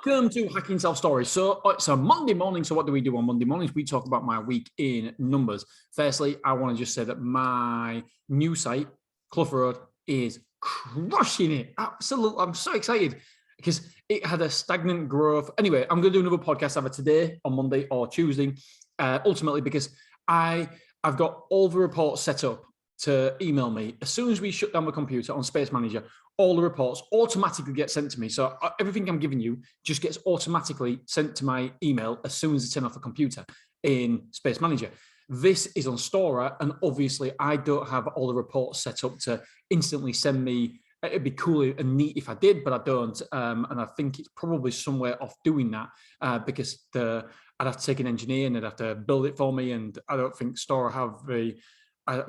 Welcome to Hacking Self Stories. So it's a Monday morning. So what do we do on Monday mornings? We talk about my week in numbers. Firstly, I want to just say that my new site, Clough Road, is crushing it. Absolutely. I'm so excited because it had a stagnant growth. Anyway, I'm going to do another podcast either today on Monday or Tuesday. Ultimately, because I've got all the reports set up to email me. As soon as we shut down the computer on Space Manager, all the reports automatically get sent to me. So everything I'm giving you just gets automatically sent to my email as soon as it's in off the computer in Space Manager. This is on Stora, and obviously I don't have all the reports set up to instantly send me. It'd be cool and neat if I did, but I don't. And I think it's probably somewhere off doing that because I'd have to take an engineer and they'd have to build it for me. And I don't think Stora have the... I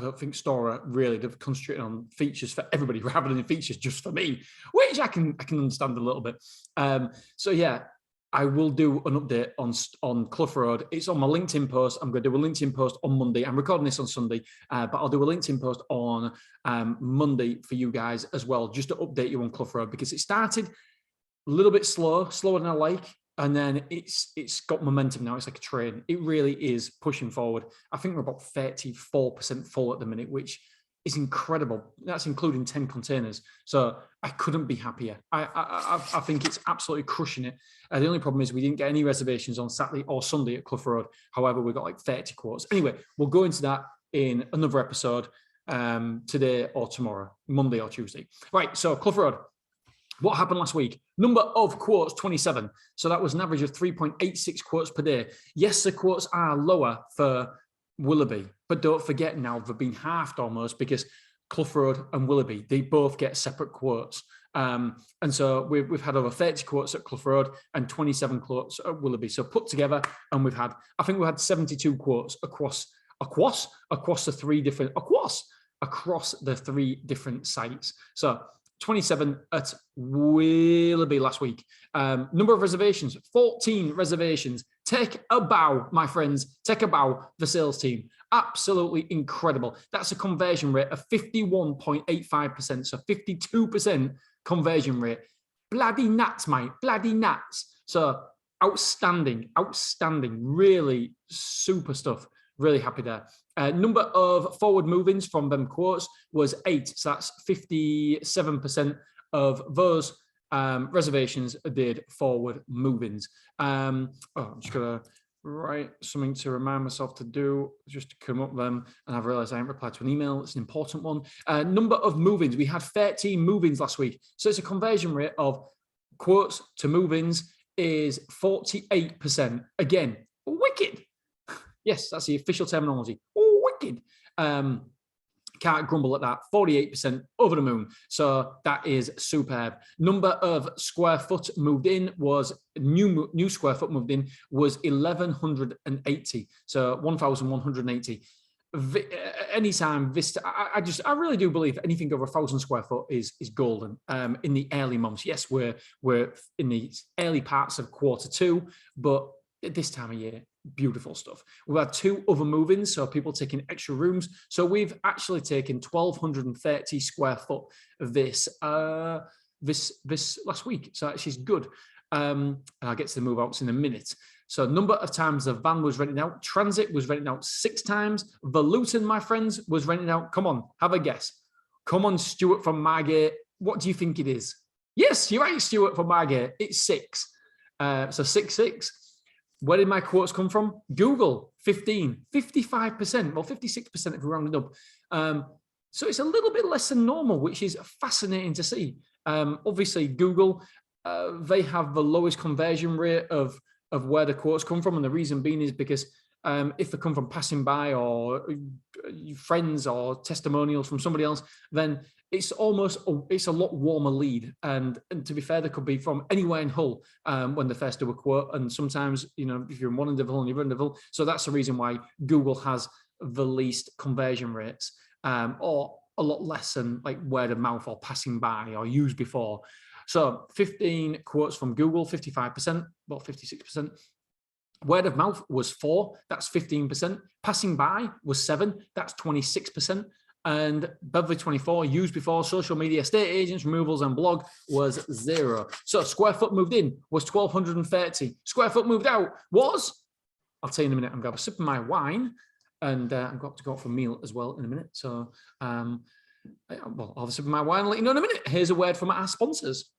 don't think Stora really, they've concentrated on features for everybody rather than features just for me, which I can understand a little bit. So yeah, I will do an update on Clough Road. It's on my LinkedIn post. I'm going to do a LinkedIn post on Monday. I'm recording this on Sunday, but I'll do a LinkedIn post on Monday for you guys as well, just to update you on Clough Road, because it started a little bit slower than I like. And then it's got momentum now. It's like a train. It really is pushing forward. I think we're about 34% full at the minute, which is incredible. That's including 10 containers. So I couldn't be happier. I think it's absolutely crushing it. The only problem is we didn't get any reservations on Saturday or Sunday at Clough Road. However, we got like 30 quotes. Anyway, we'll go into that in another episode today or tomorrow, Monday or Tuesday. Right, so Clough Road. What happened last week? Number of quotes, 27. So that was an average of 3.86 quotes per day. Yes, the quotes are lower for Willoughby, but don't forget now they've been halved almost because Clough Road and Willoughby, they both get separate quotes. And so we've had over 30 quotes at Clough Road and 27 quotes at Willoughby. So put together, and we had 72 quotes across the three different sites. So 27 at Willoughby last week. Number of reservations, 14 reservations. Take a bow, my friends. Take a bow, the sales team. Absolutely incredible. That's a conversion rate of 51.85%. So 52% conversion rate. Bloody nuts, mate. Bloody nuts. So outstanding. Really super stuff. Really happy there. Number of forward move-ins from them quotes was 8. So that's 57% of those reservations did forward move-ins. I'm just going to write something to remind myself to do, just to come up then. And I've realized I haven't replied to an email. It's an important one. Number of move-ins. We had 13 move-ins last week. So it's a conversion rate of quotes to move-ins is 48%. Again, wicked. Yes, that's the official terminology. Oh, wicked. Can't grumble at that. 48% over the moon. So that is superb. Number of square foot moved in was new square foot moved in was 1,180. So 1,180. Anytime this, I really do believe anything over 1,000 square foot is golden. In the early months, yes, we're in the early parts of Q2, but at this time of year, beautiful stuff. We've had 2 other move-ins, so people taking extra rooms. So we've actually taken 1,230 square foot this last week. So actually it's good. I'll get to the move outs in a minute. So number of times the van was rented out. Transit was rented out 6 times. The Luton, my friends, was rented out. Come on, have a guess. Come on, Stuart from Margate. What do you think it is? Yes, you're right, Stuart from Margate. It's 6. So 6. Where did my quotes come from? Google, 15, 55%, well, 56% if we round it up. So it's a little bit less than normal, which is fascinating to see. Obviously, Google, they have the lowest conversion rate of where the quotes come from. And the reason being is because if they come from passing by or friends or testimonials from somebody else, then it's a lot warmer lead. And to be fair, they could be from anywhere in Hull when they first do a quote. And sometimes, if you're in one end of Hull and you're in Hull. So that's the reason why Google has the least conversion rates or a lot less than like word of mouth or passing by or used before. So 15 quotes from Google, 55%, about 56%. Word of mouth was 4, that's 15%. Passing by was 7, that's 26%. And Beverly 24, used before, social media, estate agents, removals, and blog was 0. So square foot moved in was 1,230. Square foot moved out was, I'll tell you in a minute. I'm going to have a sip of my wine, and I've got to go out for a meal as well in a minute. So, well, I'll have a sip of my wine and let you know in a minute. Here's a word from our sponsors.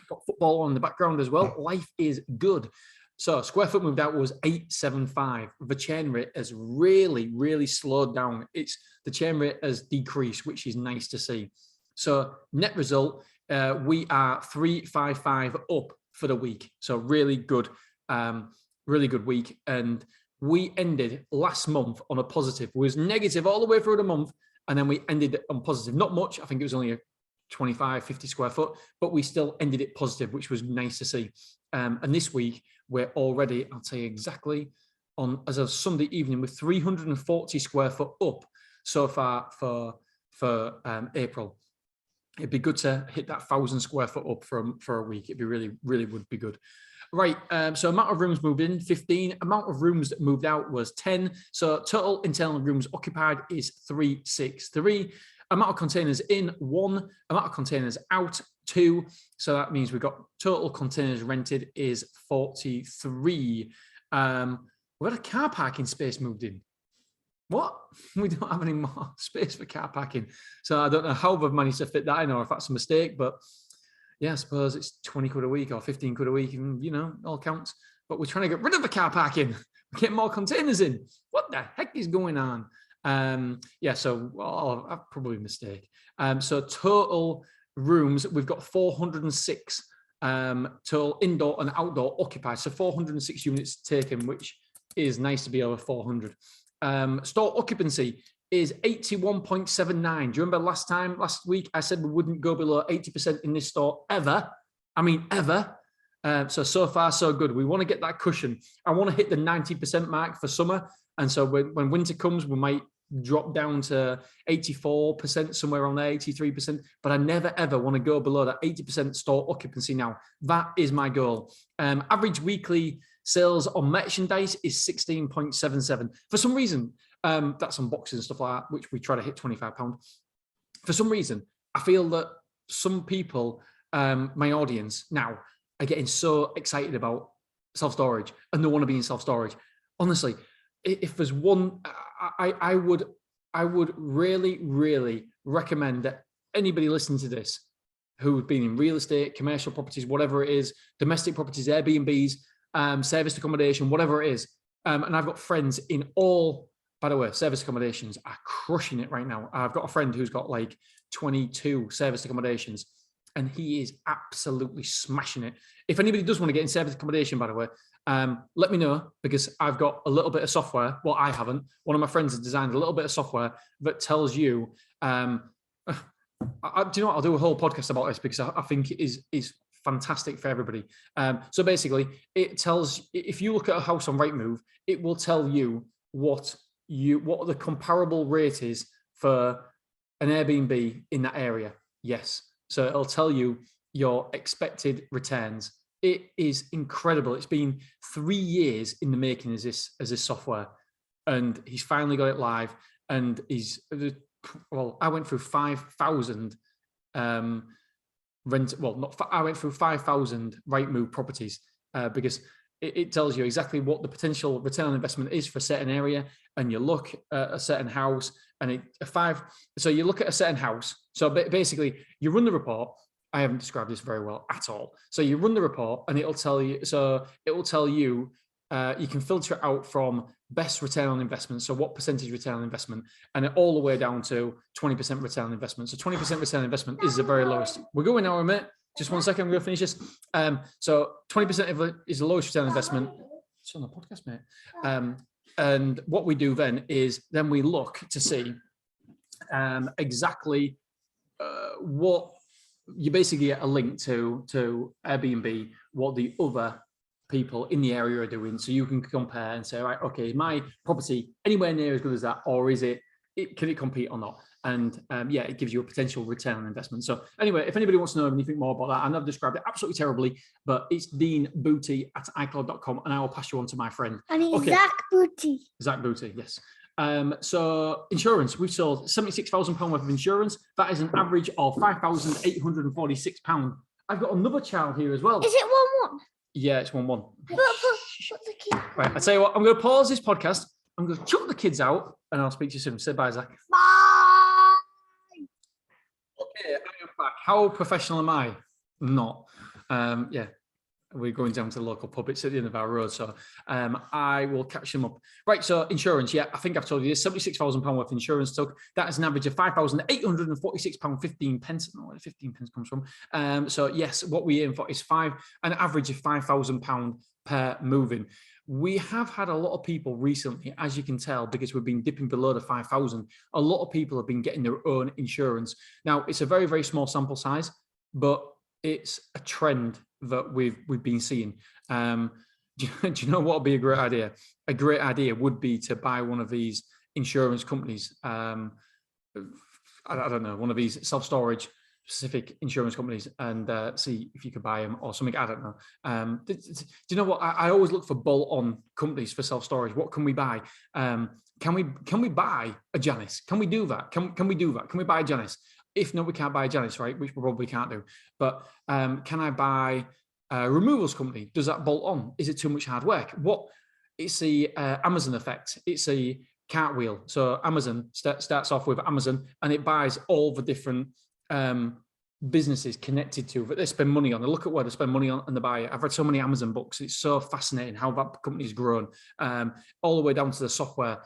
Got football on in the background as well. Life is good. So square foot moved out was 875. The churn rate has really, really slowed down. The churn rate has decreased, which is nice to see. So net result, we are 355 up for the week. So really good week. And we ended last month on a positive. It was negative all the way through the month, and then we ended on positive. Not much. I think it was only a 25, 50 square foot, but we still ended it positive, which was nice to see. And this week, we're already, I'll tell you exactly, as of Sunday evening, with 340 square foot up so far for April. It'd be good to hit that 1,000 square foot up for a week. It'd be really, really would be good. Right, so amount of rooms moved in, 15. Amount of rooms that moved out was 10. So total internal rooms occupied is 363. Amount of containers in, 1. Amount of containers out, 2. So that means we've got total containers rented is 43. We've got a car parking space moved in. What? We don't have any more space for car parking. So I don't know how they've managed to fit that in or if that's a mistake, but yeah, I suppose it's 20 quid a week or 15 quid a week, and all counts. But we're trying to get rid of the car parking, get more containers in. What the heck is going on? So probably a mistake. So total rooms, we've got 406 total indoor and outdoor occupied. So 406 units taken, which is nice to be over 400. Store occupancy is 81.79. Do you remember last week, I said we wouldn't go below 80% in this store ever. I mean, ever. So far, so good. We want to get that cushion. I want to hit the 90% mark for summer. And so when winter comes, we might drop down to 84%, somewhere around there, 83%. But I never, ever want to go below that 80% store occupancy now. That is my goal. Average weekly sales on merchandise is 16.77. For some reason, that's on boxes and stuff like that, which we try to hit £25. For some reason, I feel that some people, my audience now, are getting so excited about self-storage and they want to be in self-storage. Honestly, if there's one, I would really, really recommend that anybody listening to this who's been in real estate, commercial properties, whatever it is, domestic properties, Airbnbs, serviced accommodation, whatever it is. And I've got friends in all, by the way, service accommodations are crushing it right now. I've got a friend who's got like 22 service accommodations, and he is absolutely smashing it. If anybody does want to get in service accommodation, by the way, let me know, because I've got a little bit of software. Well, I haven't. One of my friends has designed a little bit of software that tells you, do you know what? I'll do a whole podcast about this because I think it is fantastic for everybody. So basically, it tells, if you look at a house on Rightmove, it will tell you what the comparable rate is for an Airbnb in that area. Yes. So it'll tell you your expected returns. It is incredible. It's been 3 years in the making as this software, and he's finally got it live. And I went through 5,000 I went through 5,000 Rightmove properties because it tells you exactly what the potential return on investment is for a certain area, and you look at a certain house, and so you look at a certain house. So basically, you run the report. I haven't described this very well at all. So you run the report, and it'll tell you. So it will tell you. You can filter it out from best return on investment. So what percentage return on investment, and all the way down to 20% return on investment. So 20% return on investment is the very lowest. We're going now, mate. Just 1 second. I'm going to finish this. So 20% is the lowest return on investment. It's on the podcast, mate. And what we do then is we look to see exactly what you basically get a link to Airbnb, what the other people in the area are doing, so you can compare and say, right, okay, is my property anywhere near as good as that, or can it compete or not? And it gives you a potential return on investment. So anyway, if anybody wants to know anything more about that, I know I've described it absolutely terribly, but it's deanbooty@icloud.com, and I will pass you on to my friend. And it's Zach Booty. Zach Booty, yes. So insurance, we've sold £76,000 worth of insurance. That is an average of £5,846. I've got another child here as well. Is it 1-1? Yeah, it's 1-1. Put the kid. Right, I tell you what, I'm going to pause this podcast. I'm going to chuck the kids out, and I'll speak to you soon. Say bye, Zach. Bye. Okay, I am back. How professional am I? Not. We're going down to the local pub. It's at the end of our road, so I will catch them up. Right, so insurance, I think I've told you this, £76,000 worth of insurance took. That is an average of £5,846.15. I don't know where 15 pence comes from. So yes, what we aim for is an average of £5,000 per moving. We have had a lot of people recently, as you can tell, because we've been dipping below the 5,000. A lot of people have been getting their own insurance. Now, it's a very, very small sample size, but it's a trend that we've been seeing. Do you know what would be a great idea? A great idea would be to buy one of these insurance companies. I don't know, one of these self-storage specific insurance companies, and see if you could buy them or something. I don't know. Do you know what? I always look for bolt-on companies for self-storage. What can we buy? Can we buy a Janus? Can we do that? Can we do that? Can we buy a Janus? If not, we can't buy a Janus, right? Which we probably can't do. But can I buy a removals company? Does that bolt on? Is it too much hard work? It's the Amazon effect. It's a cartwheel. So Amazon starts off with Amazon, and it buys all the different businesses connected to that they spend money on. They look at where they spend money on and they buy it. I've read so many Amazon books. It's so fascinating how that company's grown, all the way down to the software,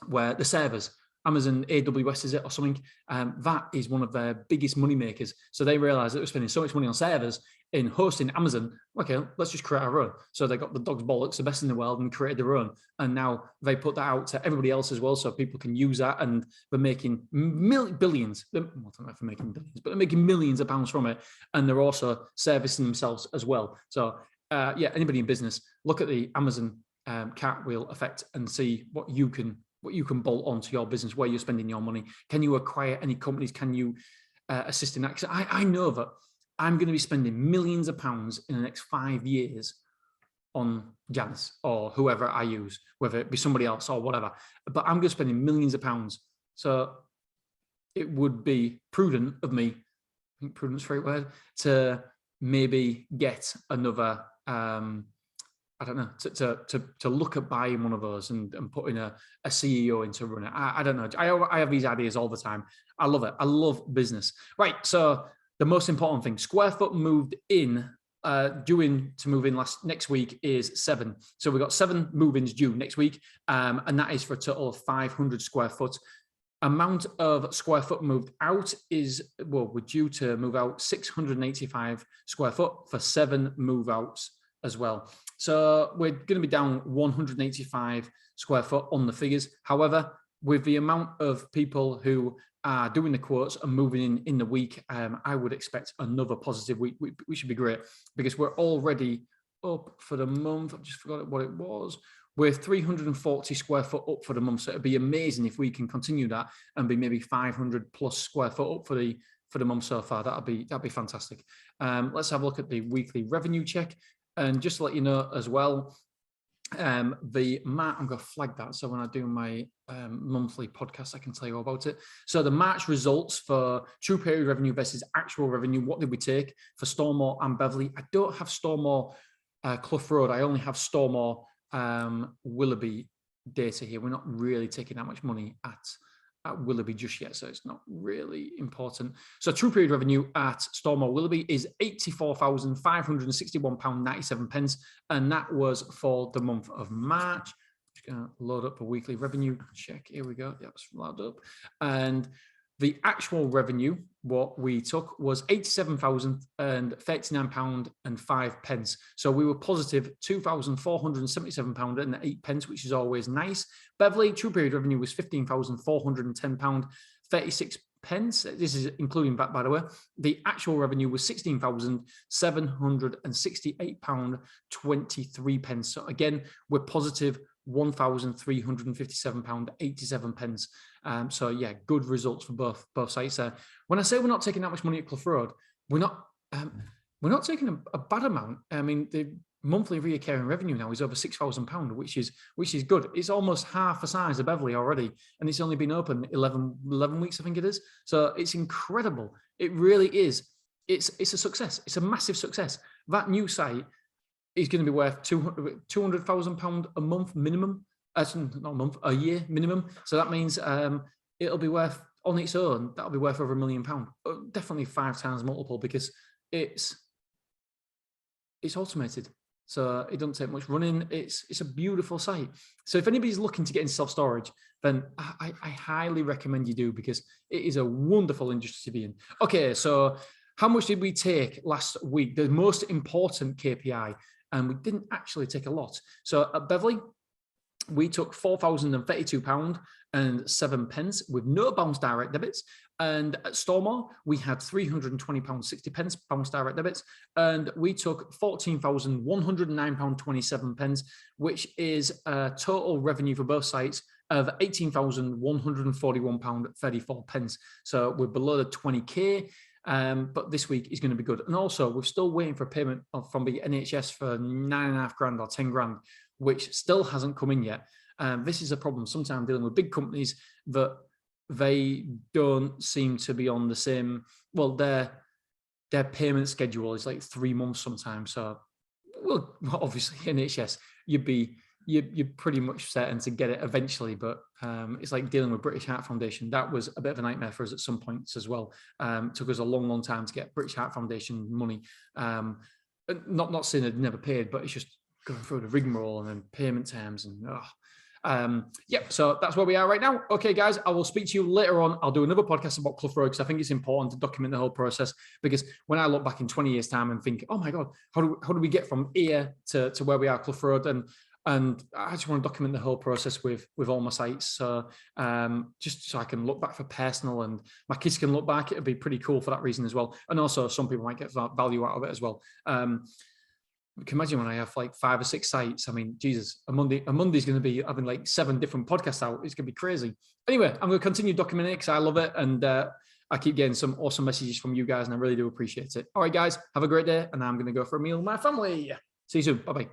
where the servers. Amazon AWS, is it, or something? That is one of their biggest money makers. So they realized that they're spending so much money on servers in hosting Amazon. Okay, let's just create our own. So they got the dog's bollocks, the best in the world, and created their own. And now they put that out to everybody else as well, so people can use that. And they're making billions. I don't know if they're making billions, but they're making millions of pounds from it. And they're also servicing themselves as well. So anybody in business, look at the Amazon cartwheel effect and see what you can bolt onto your business, where you're spending your money. Can you acquire any companies? Can you assist in that? I know that I'm going to be spending millions of pounds in the next 5 years on Janus or whoever I use, whether it be somebody else or whatever. But I'm going to be spending millions of pounds. So it would be prudent of me, I think prudent's the right word, to maybe get another I don't know, to look at buying one of those and putting a CEO in to run it. I don't know. I have these ideas all the time. I love it. I love business. Right. So the most important thing, square foot moved in, due to move in next week is 7. So we've got 7 move-ins due next week. And that is for a total of 500 square foot. Amount of square foot moved out is, we're due to move out 685 square foot for 7 move outs as well. So we're going to be down 185 square foot on the figures. However, with the amount of people who are doing the quotes and moving in the week, I would expect another positive week. We should be great, because we're already up for the month. I've just forgotten what it was. We're 340 square foot up for the month. So it'd be amazing if we can continue that and be maybe 500 plus square foot up for the month so far. That'd be fantastic. Let's have a look at the weekly revenue check. And just to let you know as well, I'm going to flag that. So when I do my monthly podcast, I can tell you all about it. So the March results for true period revenue versus actual revenue. What did we take for Stormore and Beverley? I don't have Stormore Clough Road. I only have Stormore Willoughby data here. We're not really taking that much money at Willoughby just yet, so it's not really important. So true period revenue at Stormore Willoughby is £84,561.97, and that was for the month of March. Just going to load up a weekly revenue check. Here we go. Yeah, it's loaded up. And the actual revenue, what we took, was £87,039.05. So we were positive £2,477.08, which is always nice. Beverley, true period revenue was £15,410.36. This is including VAT, by the way. The actual revenue was £16,768.23. So again, we're positive £1,357.87. So yeah, good results for both sites there. When I say we're not taking that much money at Clough Road, we're not taking a bad amount. I mean, the monthly recurring revenue now is over £6,000, which is good. It's almost half the size of Beverley already, and it's only been open 11 weeks, I think it is. So it's incredible. It really is. It's a success. It's a massive success. That new site is going to be worth £200,000 a month minimum. Not a month, a year minimum. So that means it'll be worth, on its own, that'll be worth over £1 million. Definitely 5 times multiple, because it's automated. So it doesn't take much running. It's a beautiful site. So if anybody's looking to get into self-storage, then I highly recommend you do, because it is a wonderful industry to be in. Okay, so how much did we take last week? The most important KPI, and we didn't actually take a lot. So at Beverley, we took £4,032.07 with no bounce direct debits. And at Stormore, we had £320.60 bounce direct debits. And we took £14,109.27, which is a total revenue for both sites of £18,141.34. So we're below the 20K. But this week is going to be good. And also, we're still waiting for payment from the NHS for £9,500 or 10 grand, which still hasn't come in yet. This is a problem sometimes dealing with big companies, that they don't seem to be on the same, well, their payment schedule is like 3 months sometimes. So, well, obviously NHS, you're pretty much certain to get it eventually, but it's like dealing with British Heart Foundation. That was a bit of a nightmare for us at some points as well. Took us a long time to get British Heart Foundation money. Not saying they'd never paid, but it's just going through the rigmarole and then payment terms and so that's where we are right now. Okay, guys, I will speak to you later on. I'll do another podcast about Clough Road, because I think it's important to document the whole process, because when I look back in 20 years time and think, oh my God, how do we get from here to where we are, Clough Road? And I just want to document the whole process with all my sites. So just so I can look back for personal, and my kids can look back. It'd be pretty cool for that reason as well. And also some people might get value out of it as well. You can imagine when I have like 5 or 6 sites. I mean, Jesus, a Monday's going to be having like 7 different podcasts out. It's going to be crazy. Anyway, I'm going to continue documenting it because I love it. And I keep getting some awesome messages from you guys, and I really do appreciate it. All right, guys, have a great day. And I'm going to go for a meal with my family. See you soon. Bye-bye.